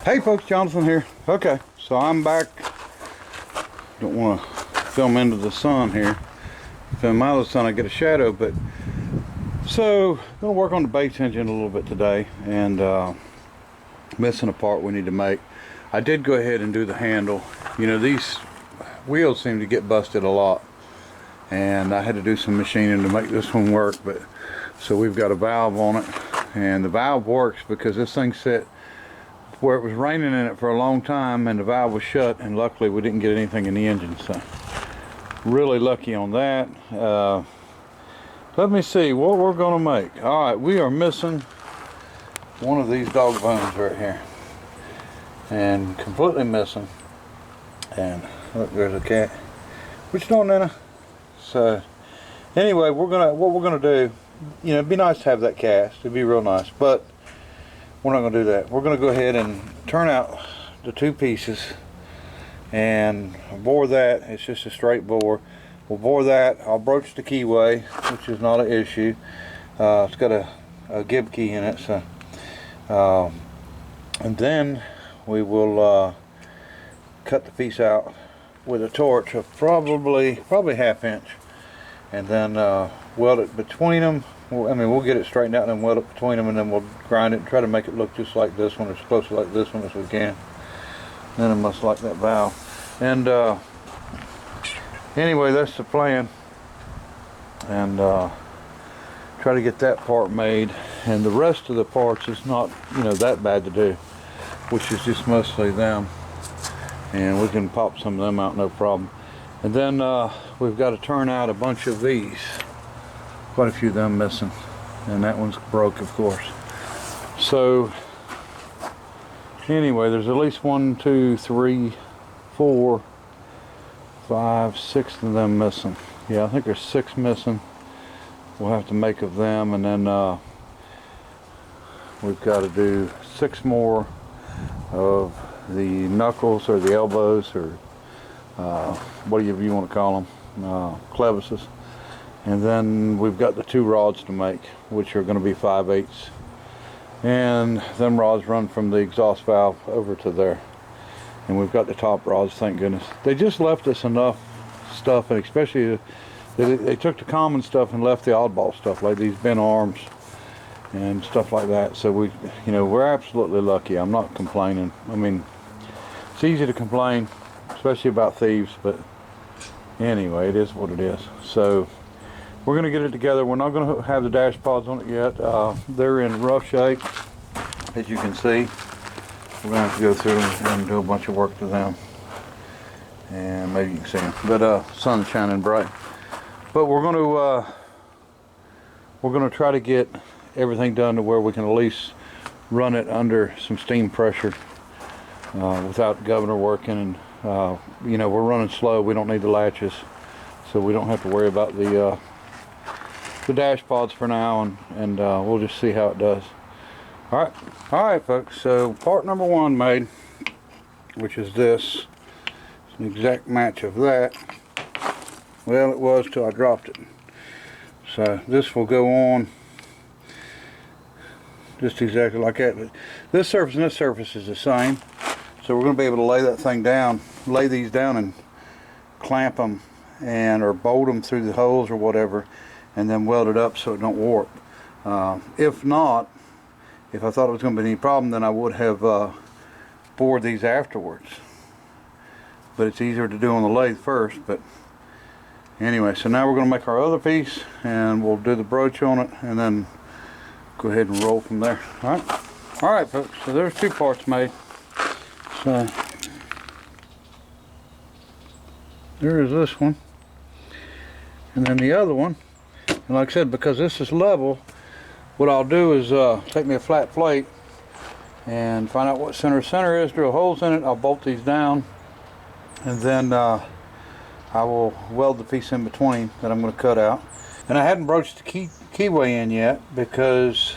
Hey folks, Jonathan here. Okay, so I'm back. Don't want to film into the sun here. If I'm out of the sun, I get a shadow. But so I'm gonna work on the base engine a little bit today, and missing a part we need to make. I did go ahead and do the handle. You know, these wheels seem to get busted a lot, and I had to do some machining to make this one work. But so we've got a valve on it, and the valve works because this thing set where it was raining in it for a long time, and the valve was shut, and luckily we didn't get anything in the engine, so really lucky on that. Let me see what we're gonna make. All right, we are missing one of these dog bones right here, and completely missing. And look, there's a cat. What you doing, Nana? So anyway, what we're gonna do, you know, it'd be nice to have that cast. It'd be real nice, but we're not going to do that. We're going to go ahead and turn out the two pieces and bore that. It's just a straight bore. We'll bore that. I'll broach the keyway, which is not an issue. It's got a gib key in it, so and then we will cut the piece out with a torch of probably ½ inch, and then weld it between them. We'll get it straightened out and then weld it between them, and then we'll grind it and try to make it look just like this one, or supposed to like this one as we can. Then it must like that valve. And anyway, that's the plan. And try to get that part made, and the rest of the parts is not, you know, that bad to do, which is just mostly them. And we can pop some of them out, no problem. And then we've got to turn out a bunch of these. Quite a few of them missing, and that one's broke, of course. So anyway, there's at least 1, 2, 3, 4, 5, 6 of them missing. Yeah, I think there's 6 missing. We'll have to make of them, and then we've got to do 6 more of the knuckles or the elbows, or whatever you want to call them, clevises. And then we've got the 2 rods to make, which are going to be 5/8. And them rods run from the exhaust valve over to there. And we've got the top rods, thank goodness. They just left us enough stuff, and especially they took the common stuff and left the oddball stuff, like these bent arms and stuff like that. So we, you know, we're absolutely lucky. I'm not complaining. I mean, it's easy to complain, especially about thieves, but anyway, it is what it is. So we're going to get it together. We're not going to have the dash pods on it yet. They're in rough shape, as you can see. We're going to have to go through and do a bunch of work to them. And maybe you can see them. But sun's shining bright. But we're going to try to get everything done to where we can at least run it under some steam pressure without the governor working. And you know, we're running slow. We don't need the latches, so we don't have to worry about the dash pods for now, and we'll just see how it does. All right folks, so part number 1 made, which is this. It's an exact match of that. Well, it was till I dropped it. So this will go on just exactly like that, but this surface and this surface is the same, so we're going to be able to lay that thing down, lay these down and clamp them, and or bolt them through the holes or whatever, and then weld it up so it don't warp. If not, if I thought it was going to be any problem, then I would have bored these afterwards. But it's easier to do on the lathe first. But anyway, so now we're going to make our other piece, and we'll do the broach on it, and then go ahead and roll from there. All right folks, so there's 2 parts made. So there is this one, and then the other one. And like I said, because this is level, what I'll do is take me a flat plate and find out what center is, drill holes in it. I'll bolt these down, and then I will weld the piece in between that I'm going to cut out. And I hadn't broached the keyway in yet because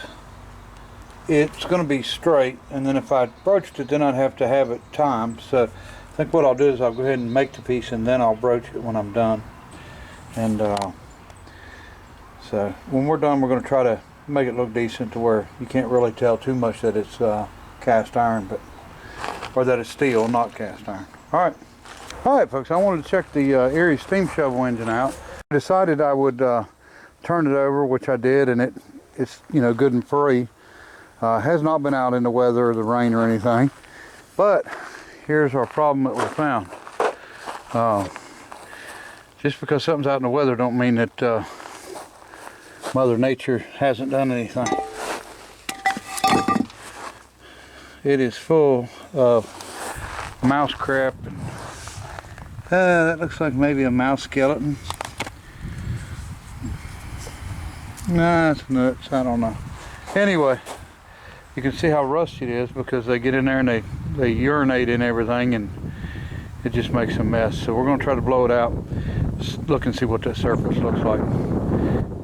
it's going to be straight, and then if I broached it, then I'd have to have it timed. So I think what I'll do is I'll go ahead and make the piece, and then I'll broach it when I'm done. And so when we're done, we're going to try to make it look decent to where you can't really tell too much that it's cast iron, but or that it's steel, not cast iron. All right, folks. I wanted to check the Erie steam shovel engine out. I decided I would turn it over, which I did, and it's good and free. Has not been out in the weather or the rain or anything. But here's our problem that we found. Just because something's out in the weather don't mean that Mother Nature hasn't done anything. It is full of mouse crap. And, that looks like maybe a mouse skeleton. Nah, it's nuts. I don't know. Anyway, you can see how rusty it is because they get in there and they urinate in everything, and it just makes a mess. So we're going to try to blow it out. Just look and see what that surface looks like.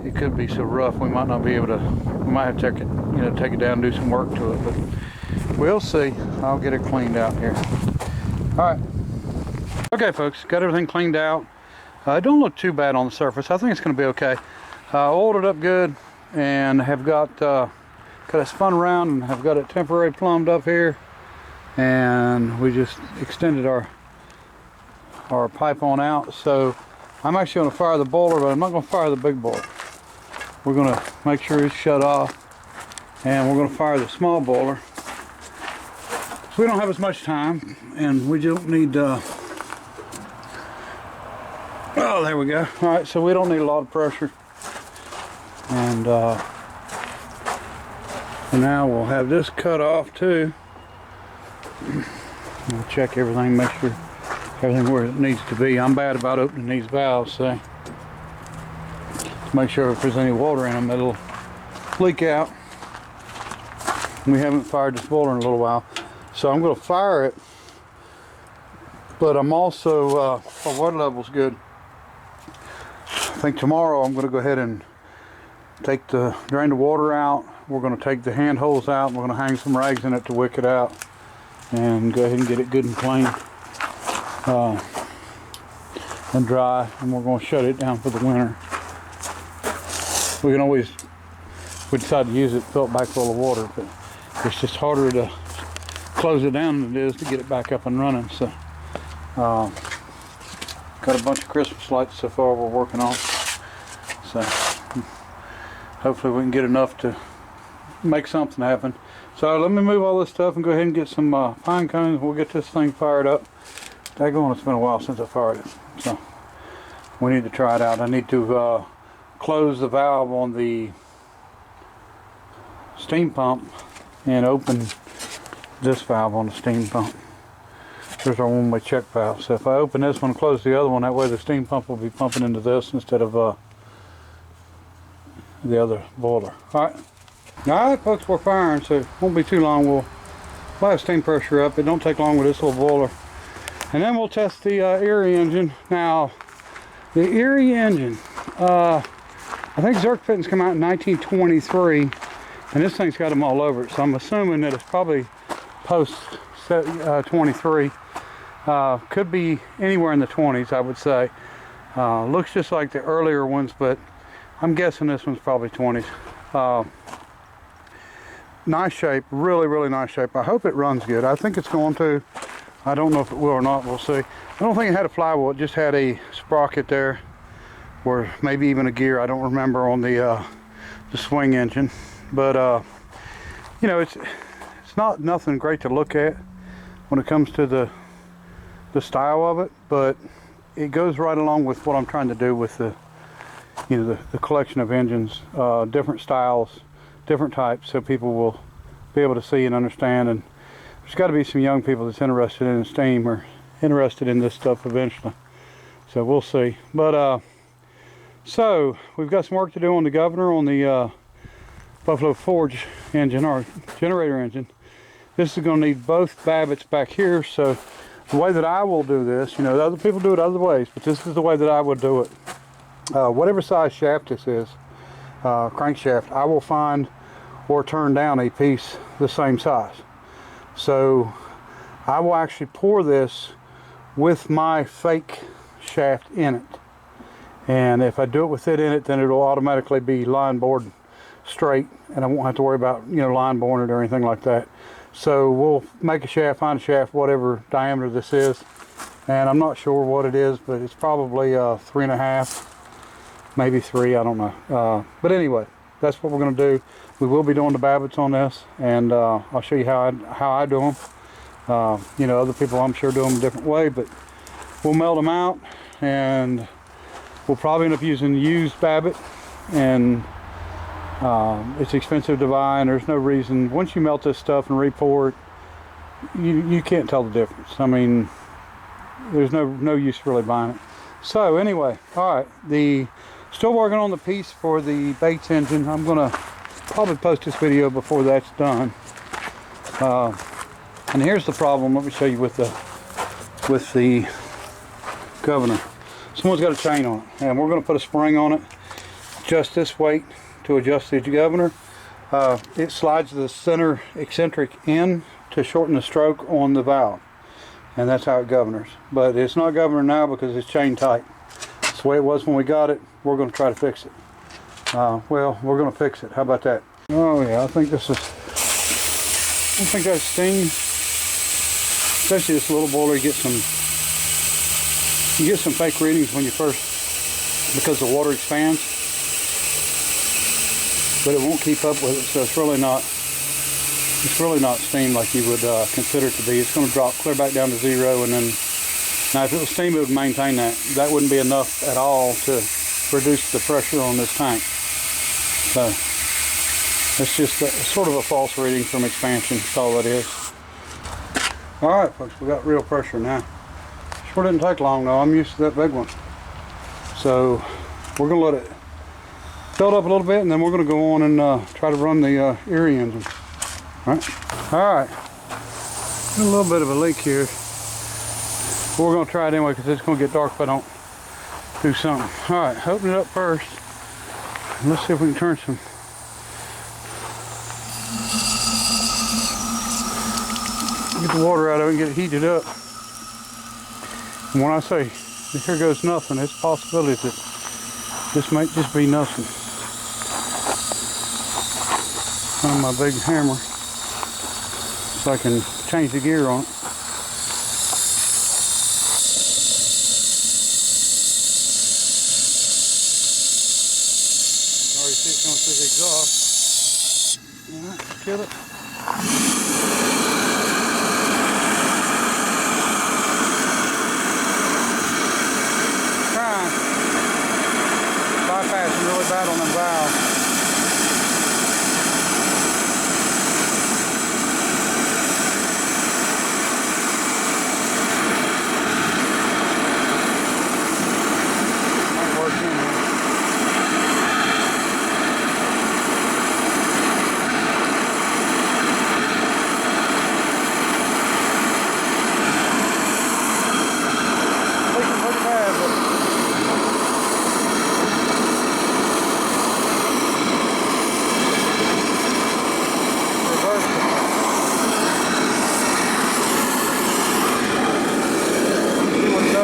It could be so rough we might not be able to. We might have to take it down and do some work to it, but we'll see. I'll get it cleaned out here. All right. Okay, folks, got everything cleaned out. It don't look too bad on the surface. I think it's going to be okay. Oiled it up good, and have got it spun around and have got it temporary plumbed up here, and we just extended our pipe on out. So I'm actually going to fire the boiler, but I'm not going to fire the big boiler. We're going to make sure it's shut off, and we're going to fire the small boiler. So we don't have as much time, and we don't need oh, there we go. All right, so we don't need a lot of pressure, and now we'll have this cut off too. We'll check everything, make sure everything where it needs to be. I'm bad about opening these valves, so make sure if there's any water in them it'll leak out. We haven't fired this boiler in a little while, so I'm going to fire it, but I'm also our water level's good. I think tomorrow I'm going to go ahead and drain the water out. We're going to take the hand holes out, and we're going to hang some rags in it to wick it out and go ahead and get it good and clean and dry, and we're going to shut it down for the winter. We can always, if we decide to use it, fill it back full of water, but it's just harder to close it down than it is to get it back up and running. So got a bunch of Christmas lights so far we're working on, so hopefully we can get enough to make something happen. So let me move all this stuff and go ahead and get some pine cones. We'll get this thing fired up. Daggone, it's been a while since I fired it, so we need to try it out. I need to close the valve on the steam pump and open this valve on the steam pump. There's our one-way check valve. So if I open this one and close the other one, that way the steam pump will be pumping into this instead of the other boiler. Alright, folks, we're firing, so it won't be too long. We'll have steam pressure up. It don't take long with this little boiler. And then we'll test the Erie engine. Now, the Erie engine, I think Zerk Fittings come out in 1923, and this thing's got them all over it, so I'm assuming that it's probably post 23. Could be anywhere in the 20s, I would say. Looks just like the earlier ones, but I'm guessing this one's probably 20s. Nice shape, really nice shape. I hope it runs good. I think it's going to. I don't know if it will or not, we'll see. I don't think it had a flywheel, it just had a sprocket there, or maybe even a gear, I don't remember, on the swing engine. But it's not nothing great to look at when it comes to the style of it, but it goes right along with what I'm trying to do with the collection of engines, different styles, different types, so people will be able to see and understand. And there's got to be some young people that's interested in steam or interested in this stuff eventually, so we'll see. But so we've got some work to do on the governor on the Buffalo Forge engine, or generator engine. This is going to need both Babbitts back here. So the way that I will do this, other people do it other ways, but this is the way that I would do it. Whatever size shaft this is, crankshaft, I will find or turn down a piece the same size. So I will actually pour this with my fake shaft in it, and if I do it with it in it, then it'll automatically be line bored straight, and I won't have to worry about line boring it or anything like that. So we'll make a shaft, find a shaft, whatever diameter this is. And I'm not sure what it is, but it's probably 3.5, maybe 3, I don't know. But anyway, that's what we're going to do. We will be doing the babbits on this, and I'll show you how I do them. You know, other people I'm sure do them a different way, but we'll melt them out, and we'll probably end up using used babbit, and it's expensive to buy, and there's no reason. Once you melt this stuff and re-pour it, you can't tell the difference. I mean, there's no use really buying it. So anyway, all right, still working on the piece for the Bates engine. I'm gonna probably post this video before that's done. And here's the problem. Let me show you with the governor. Someone's got a chain on it, and we're going to put a spring on it, just this weight to adjust the governor. It slides the center eccentric in to shorten the stroke on the valve, and that's how it governors. But it's not governing now because it's chain tight. It's the way it was when we got it. We're going to try to fix it. Well, we're going to fix it. How about that? Oh yeah, I think that's steam. Especially this little boiler, you get some fake readings when you first, because the water expands, but it won't keep up with it. So it's really not steam like you would consider it to be. It's going to drop clear back down to 0, and then now if it was steam, it would maintain that. That wouldn't be enough at all to reduce the pressure on this tank. So it's just sort of a false reading from expansion. That's all that is. All right, folks, we got real pressure now. Sure didn't take long though. I'm used to that big one. So we're gonna let it build up a little bit, and then we're gonna go on and try to run the Erie engine. All right. All right. A little bit of a leak here. But we're gonna try it anyway because it's gonna get dark if I don't do something. All right, open it up first. Let's see if we can turn some. Get the water out of it and get it heated up. And when I say here goes nothing, it's possibilities that this might just be nothing. Find my big hammer so I can change the gear on it. You can already see it coming through the exhaust. All right, kill it. Bypassing really bad on the valve. Might work in here. Leaking pretty bad, but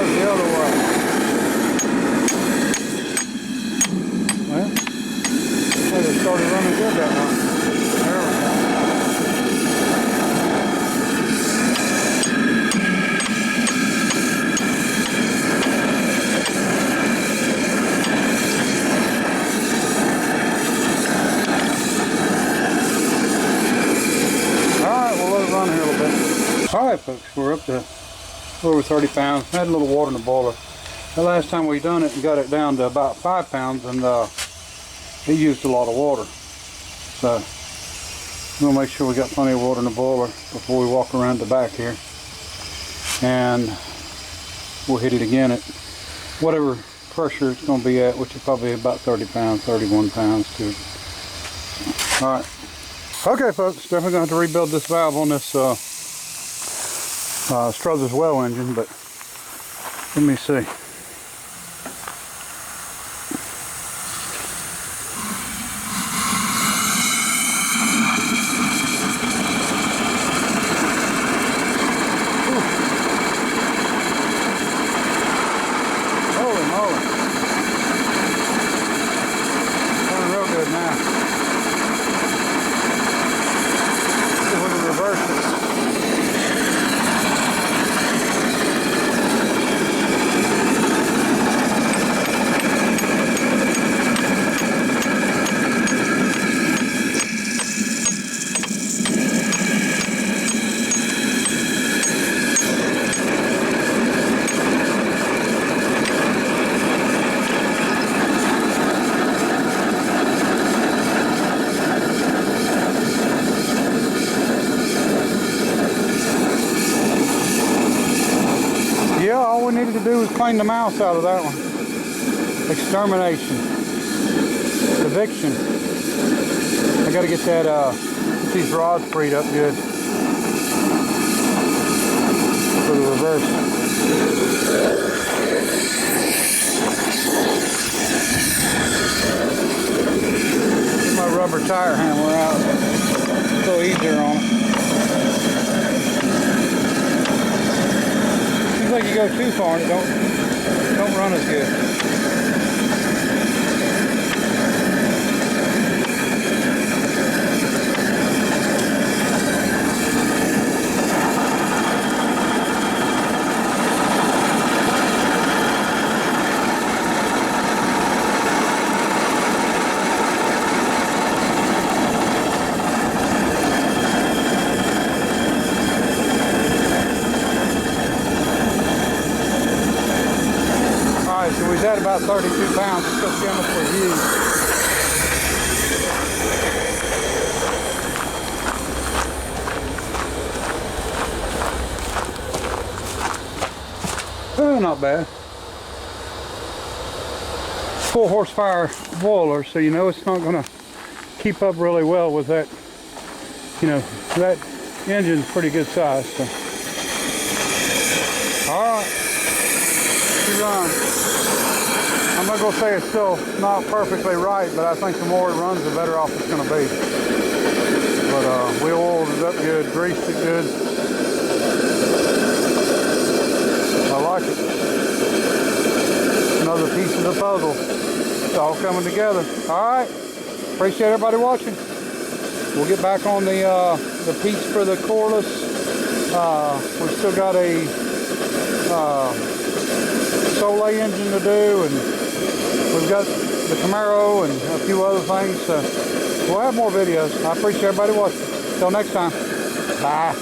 the other way. Well, it started running good that one. There we go. Alright, we'll let it run here a little bit. Alright folks, we're up to over 30 pounds. Had a little water in the boiler. The last time we done it and got it down to about 5 pounds, and it used a lot of water. So we'll make sure we got plenty of water in the boiler before we walk around the back here. And we'll hit it again at whatever pressure it's going to be at, which is probably about 30 pounds, 31 pounds too. Alright. Okay folks, definitely going to have to rebuild this valve on this Struthers well engine, but let me see. Holy moly. Going real good now. See if we can reverse it. Ooh, clean the mouse out of that one. Extermination. Eviction. I gotta get that, get these rods freed up good. For the reverse. Get my rubber tire hammer out. It's a little easier on it. Seems like you go too far and it don't run as good. So we've at about 32 pounds. Let's go see how much we've used. Oh, not bad. 4 horsepower boiler, so you know it's not going to keep up really well with that. You know, that engine's pretty good size. So. All right, she runs. I'm not going to say it's still not perfectly right, but I think the more it runs, the better off it's going to be. But we oiled it up good, greased it good. I like it. Another piece of the puzzle. It's all coming together. All right. Appreciate everybody watching. We'll get back on the piece for the cordless. We've still got a Soleil engine to do, and we've got the Camaro and a few other things. So we'll have more videos. I appreciate everybody watching. Till next time. Bye.